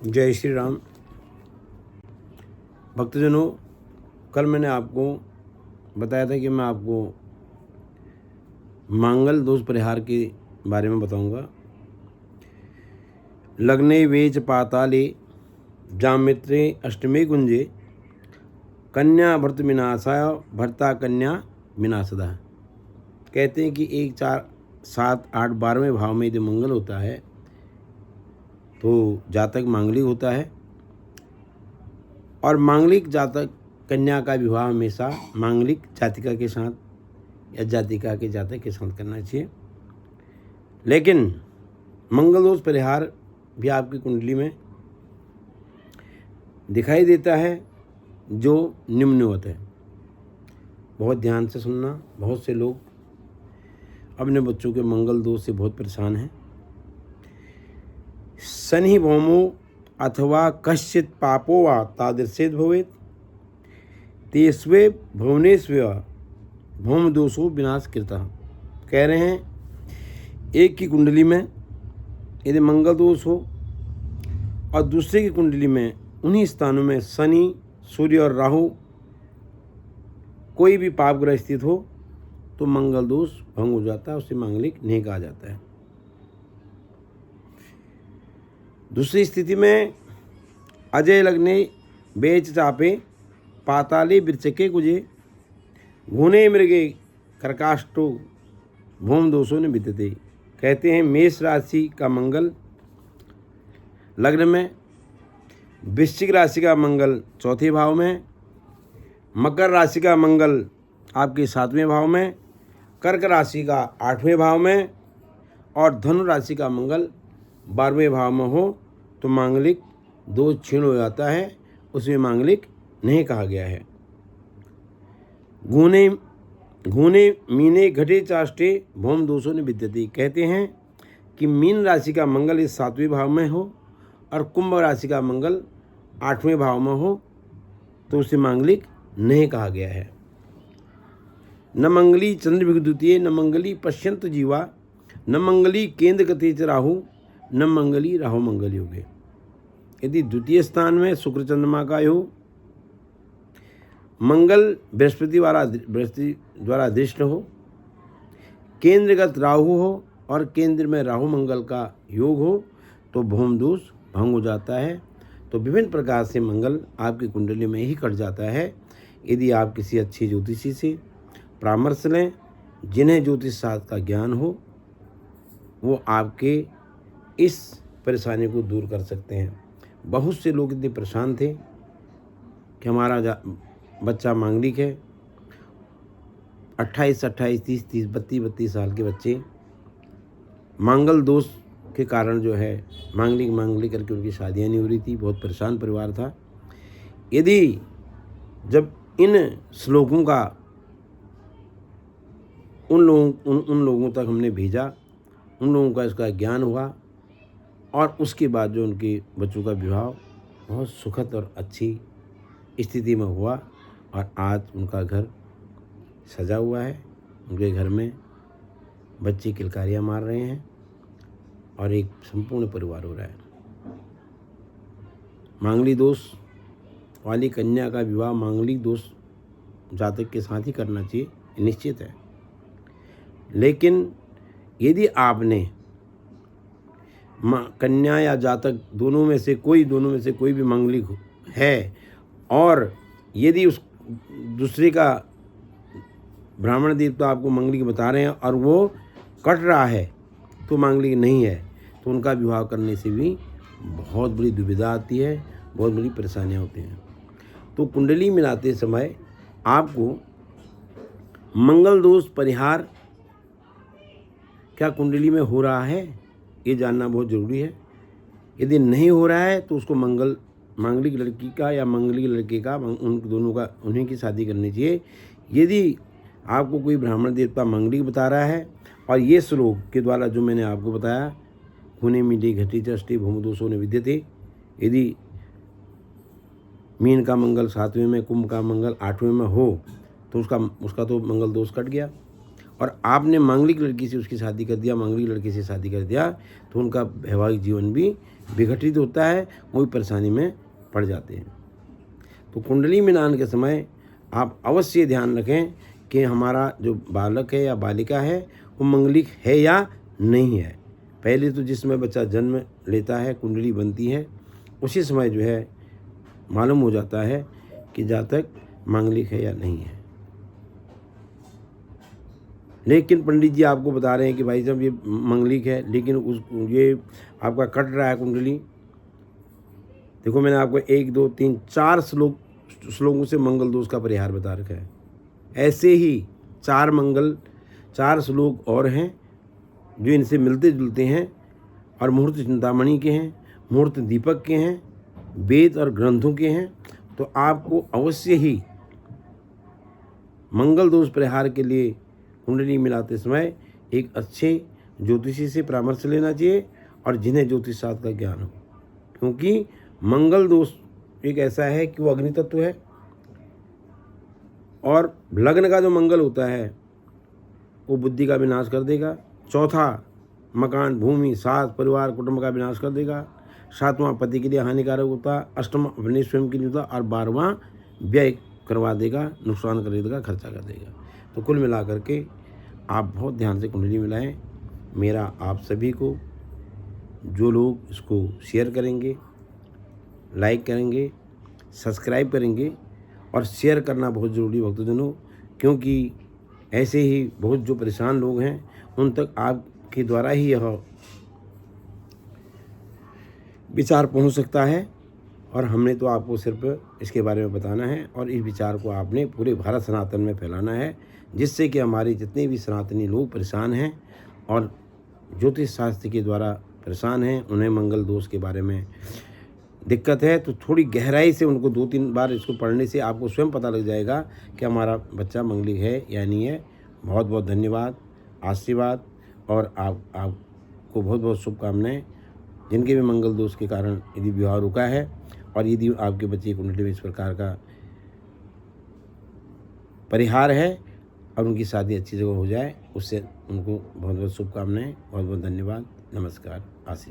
जय श्री राम। भक्तजनों, कल मैंने आपको बताया था कि मैं आपको मंगल दोष परिहार के बारे में बताऊंगा। लग्ने वेच पाताले जामित्रे अष्टमे कुंजे कन्या भर्त विनाशाय भर्ता कन्या विनाशदा। कहते हैं कि 1, 4, 7, 8, 12वें भाव में यदि मंगल होता है तो जातक मांगलिक होता है, और मांगलिक जातक कन्या का विवाह हमेशा मांगलिक जातिका के साथ या जातिका के जातक के साथ करना चाहिए। लेकिन मंगल दोष परिहार भी आपकी कुंडली में दिखाई देता है जो निम्नवत है। बहुत ध्यान से सुनना। बहुत से लोग अपने बच्चों के मंगल दोष से बहुत परेशान हैं। शनि भौमो अथवा कश्चित पापो वा तादृशेद भवेत् तेस्वे भुवनेस्व भौम दोषो विनाश कृता। कह रहे हैं एक की कुंडली में यदि मंगल दोष हो और दूसरे की कुंडली में उन्हीं स्थानों में शनि, सूर्य और राहु कोई भी पाप ग्रह स्थित हो तो मंगल दोष भंग हो जाता है, उसे मांगलिक नहीं कहा जाता है। दूसरी स्थिति में अजय लग्ने बेच चापे पाताले वृचके कुजे घूने मृगे कर्काष्टो भूम दोषों ने विद्यते। कहते हैं मेष राशि का मंगल लग्न में, वृश्चिक राशि का मंगल चौथे भाव में, मकर राशि का मंगल आपके 7वें भाव में, कर्क राशि का 8वें भाव में और धनु राशि का मंगल 12वें भाव में हो तो मांगलिक दोष क्षीण हो जाता है, उसमें मांगलिक नहीं कहा गया है। घूने मीने घटे चाष्टे भौम दोषों ने विद्यते। कहते हैं कि मीन राशि का मंगल इस 7वें भाव में हो और कुंभ राशि का मंगल 8वें भाव में हो तो उसे मांगलिक नहीं कहा गया है। न मंगली चंद्र विद्युतीय न मंगली पश्यंत जीवा न मंगली केंद्र गति च राहु न मंगली राहु मंगल योगे। यदि द्वितीय स्थान में शुक्र चंद्रमा का योग, मंगल बृहस्पति द्वारा दृष्ट हो, केंद्रगत राहु हो और केंद्र में राहु मंगल का योग हो तो भौम दोष भंग हो जाता है। तो विभिन्न प्रकार से मंगल आपकी कुंडली में ही कट जाता है। यदि आप किसी अच्छी ज्योतिषी से परामर्श लें, जिन्हें ज्योतिष शास्त्र का ज्ञान हो, वो आपके इस परेशानी को दूर कर सकते हैं। बहुत से लोग इतने परेशान थे कि हमारा बच्चा मांगलिक है। 28, 30, 32 साल के बच्चे मंगल दोष के कारण जो है मांगलिक करके उनकी शादियाँ नहीं हो रही थी। बहुत परेशान परिवार था। यदि जब इन श्लोकों का उन लोगों तक हमने भेजा, उन लोगों का इसका ज्ञान हुआ और उसके बाद जो उनके बच्चों का विवाह बहुत सुखद और अच्छी स्थिति में हुआ और आज उनका घर सजा हुआ है। उनके घर में बच्चे किलकारियाँ मार रहे हैं और एक संपूर्ण परिवार हो रहा है। मांगलिक दोष वाली कन्या का विवाह मांगलिक दोष जातक के साथ ही करना चाहिए, निश्चित है। लेकिन यदि आपने कन्या या जातक दोनों में से कोई भी मांगलिक है और यदि उस दूसरे का ब्राह्मण देवता आपको मांगलिक बता रहे हैं और वो कट रहा है तो मांगलिक नहीं है, तो उनका विवाह करने से भी बहुत बड़ी दुविधा आती है, बहुत बड़ी परेशानियां होती हैं। तो कुंडली मिलाते समय आपको मंगल दोष परिहार क्या कुंडली में हो रहा है ये जानना बहुत ज़रूरी है। यदि नहीं हो रहा है तो उसको मांगलिक लड़की का या मांगलिक लड़के का उन दोनों का उन्हीं की शादी करनी चाहिए। यदि आपको कोई ब्राह्मण देवता मांगलिक बता रहा है और ये श्लोक के द्वारा जो मैंने आपको बताया, खूने मीठे घटी चष्टे भूम दोषों ने विद्यते, यदि मीन का मंगल 7वें में, कुंभ का मंगल 8वें में हो तो उसका तो मंगल दोष कट गया। और आपने मांगलिक लड़की से उसकी शादी कर दिया, मांगलिक लड़के से शादी कर दिया तो उनका वैवाहिक जीवन भी विघटित होता है, वो भी परेशानी में पड़ जाते हैं। तो कुंडली मिलान के समय आप अवश्य ध्यान रखें कि हमारा जो बालक है या बालिका है वो मंगलिक है या नहीं है। पहले तो जिस समय बच्चा जन्म लेता है, कुंडली बनती है, उसी समय जो है मालूम हो जाता है कि जातक मांगलिक है या नहीं है। लेकिन पंडित जी आपको बता रहे हैं कि भाई साहब ये मंगलिक है, लेकिन ये आपका कट रहा है कुंडली। देखो मैंने आपको 1 2 3 4 श्लोकों से मंगल दोष का परिहार बता रखा है। ऐसे ही 4 श्लोक और हैं जो इनसे मिलते जुलते हैं और मुहूर्त चिंतामणि के हैं, मुहूर्त दीपक के हैं, वेद और ग्रंथों के हैं। तो आपको अवश्य ही मंगल दोष परिहार के लिए कुंडली मिलाते समय एक अच्छे ज्योतिषी से परामर्श लेना चाहिए और जिन्हें ज्योतिष शास्त्र का ज्ञान हो, क्योंकि मंगल दोष एक ऐसा है कि वो अग्नि तत्व है और लग्न का जो मंगल होता है वो बुद्धि का विनाश कर देगा। चौथा मकान, भूमि, सास, परिवार, कुटुंब का विनाश कर देगा। 7वां पति के लिए हानिकारक होता, 8वां अपने स्वयं के लिए होता और 12वां व्यय करवा देगा, नुकसान कर देगा, खर्चा कर देगा। तो कुल मिलाकर के आप बहुत ध्यान से कुंडली मिलाएं। मेरा आप सभी को, जो लोग इसको शेयर करेंगे, लाइक करेंगे, सब्सक्राइब करेंगे और शेयर करना बहुत ज़रूरी भक्तजनों, क्योंकि ऐसे ही बहुत जो परेशान लोग हैं उन तक आपके द्वारा ही यह विचार पहुंच सकता है। और हमने तो आपको सिर्फ इसके बारे में बताना है और इस विचार को आपने पूरे भारत सनातन में फैलाना है, जिससे कि हमारे जितने भी सनातनी लोग परेशान हैं और ज्योतिष शास्त्र के द्वारा परेशान हैं, उन्हें मंगल दोष के बारे में दिक्कत है, तो थोड़ी गहराई से उनको 2-3 बार इसको पढ़ने से आपको स्वयं पता लग जाएगा कि हमारा बच्चा मंगलिक है या नहीं है। बहुत बहुत धन्यवाद, आशीर्वाद और आपको बहुत बहुत शुभकामनाएं। जिनके भी मंगल दोष के कारण यदि विवाह रुका है और यदि आपके बच्चे कुंडली में इस प्रकार का परिहार है और उनकी शादी अच्छी जगह हो जाए, उससे उनको बहुत बहुत शुभकामनाएं। बहुत बहुत धन्यवाद, नमस्कार, आशीर्वाद।